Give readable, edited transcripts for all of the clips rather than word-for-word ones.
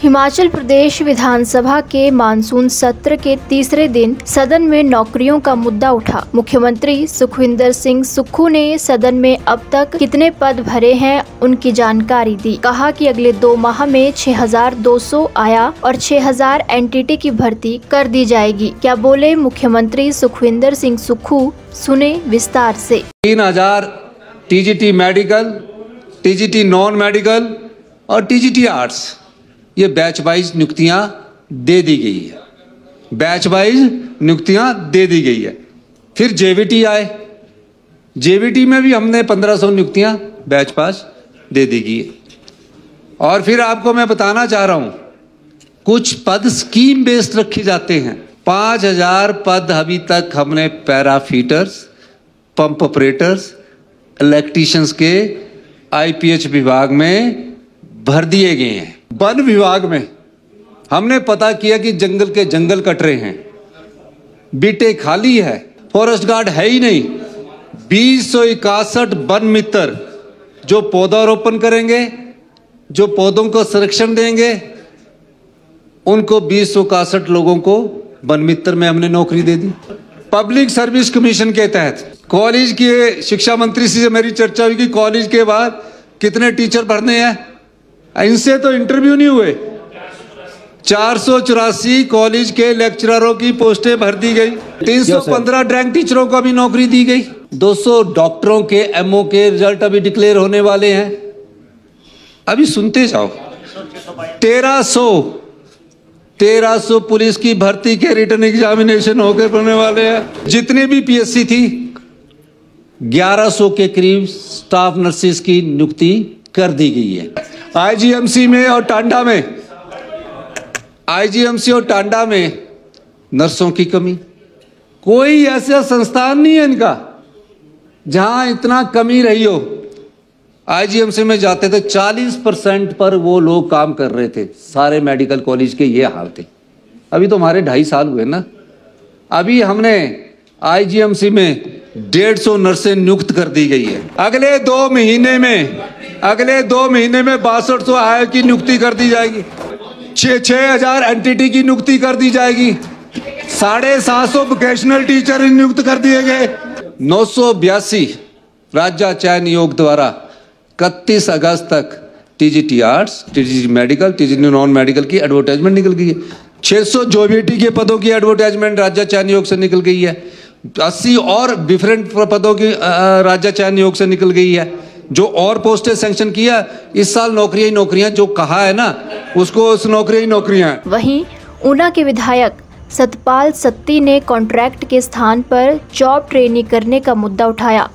हिमाचल प्रदेश विधानसभा के मानसून सत्र के तीसरे दिन सदन में नौकरियों का मुद्दा उठा। मुख्यमंत्री सुखविंदर सिंह सुक्खू ने सदन में अब तक कितने पद भरे हैं उनकी जानकारी दी। कहा कि अगले 2 माह में 6,200 आया और 6,000 एनटीटी की भर्ती कर दी जाएगी। क्या बोले मुख्यमंत्री सुखविंदर सिंह सुक्खू, सुने विस्तार से। 3,000 TGT medical, TGT non medical और टीजीटी आर्ट्स, ये बैच वाइज नियुक्तियां दे दी गई है। बैच वाइज नियुक्तियां दे दी गई है। फिर जेवीटी आए, जेवीटी में भी हमने 1,500 नियुक्तियां बैच पास दे दी गई है। और फिर आपको मैं बताना चाह रहा हूं, कुछ पद स्कीम बेस्ड रखे जाते हैं। 5,000 पद अभी तक हमने पैराफिटर्स, पंप ऑपरेटर्स, इलेक्ट्रीशियंस के आईपीएच विभाग में भर दिए गए हैं। वन विभाग में हमने पता किया कि जंगल के जंगल कट रहे हैं, बीटे खाली है, फॉरेस्ट गार्ड है ही नहीं। 261 वन मित्र जो पौधारोपण करेंगे, जो पौधों को संरक्षण देंगे, उनको 261 लोगों को वन मित्र में हमने नौकरी दे दी। पब्लिक सर्विस कमीशन के तहत कॉलेज के शिक्षा मंत्री से मेरी चर्चा हुई कि कॉलेज के बाद कितने टीचर भरने हैं। इनसे तो इंटरव्यू नहीं हुए। 484 कॉलेज के लेक्चररों की पोस्टें भर दी गई। 315 ड्रैंक टीचरों को भी नौकरी दी गई। 200 डॉक्टरों के एमओ के रिजल्ट अभी डिक्लेयर होने वाले हैं। अभी सुनते जाओ। 1300 पुलिस की भर्ती के रिटर्न एग्जामिनेशन होकर बनने वाले हैं। जितने भी पीएससी थी, 1100 के करीब स्टाफ नर्सेस की नियुक्ति कर दी गई है। आईजीएमसी में और टांडा में, आईजीएमसी और टांडा में नर्सों की कमी। कोई ऐसा संस्थान नहीं है इनका जहां इतना कमी रही हो। आईजीएमसी में जाते थे 40% पर वो लोग काम कर रहे थे। सारे मेडिकल कॉलेज के ये हाल थे। अभी तो हमारे 2.5 साल हुए ना। अभी हमने आईजीएमसी में 150 नर्सें नियुक्त कर दी गई है। अगले 2 महीने में 6200 आय की नियुक्ति कर दी जाएगी। 6,000 एनटीटी की नियुक्ति कर दी जाएगी। 750 वोकेशनल टीचर नियुक्त कर दिए गए। 982 राज्य चयन आयोग द्वारा 31 अगस्त तक TGT arts, TGT medical, TGT non medical की एडवर्टाइजमेंट निकल गई है। 600 जेवीटी के पदों की एडवर्टाइजमेंट राज्य चयन आयोग से निकल गई है। 80 और डिफरेंट पदों की राज्य चयन आयोग से निकल गई है। जो और पोस्टें सैंक्शन किया, इस साल नौकरियां ही नौकरियां, जो कहा है ना उसको, उस नौकरियां ही नौकरियां। वहीं ऊना के विधायक सतपाल सत्ती ने कॉन्ट्रैक्ट के स्थान पर जॉब ट्रेनिंग करने का मुद्दा उठाया।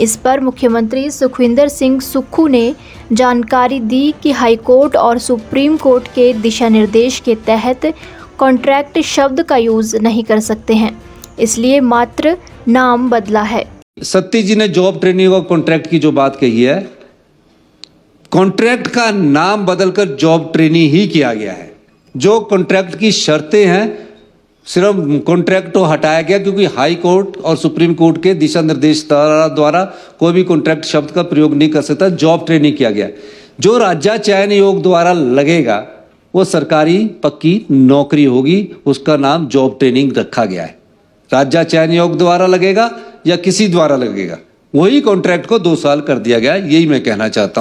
इस पर मुख्यमंत्री सुखविंदर सिंह सुक्खू ने जानकारी दी कि हाईकोर्ट और सुप्रीम कोर्ट के दिशा निर्देश के तहत कॉन्ट्रैक्ट शब्द का यूज नहीं कर सकते हैं, इसलिए मात्र नाम बदला है। सत्ती जी ने जॉब ट्रेनिंग और कॉन्ट्रैक्ट की जो बात कही है, कॉन्ट्रैक्ट का नाम बदलकर जॉब ट्रेनिंग ही किया गया है। जो कॉन्ट्रैक्ट की शर्तें हैं, सिर्फ कॉन्ट्रैक्ट तो हटाया गया क्योंकि हाई कोर्ट और सुप्रीम कोर्ट के दिशा निर्देश द्वारा कोई भी कॉन्ट्रैक्ट शब्द का प्रयोग नहीं कर सकता। जॉब ट्रेनिंग किया गया। जो राज्य चयन आयोग द्वारा लगेगा वो सरकारी पक्की नौकरी होगी, उसका नाम जॉब ट्रेनिंग रखा गया है। राज्य चयन आयोग द्वारा लगेगा या किसी द्वारा लगेगा, वही कॉन्ट्रैक्ट को 2 साल कर दिया गया। यही मैं कहना चाहता हूं।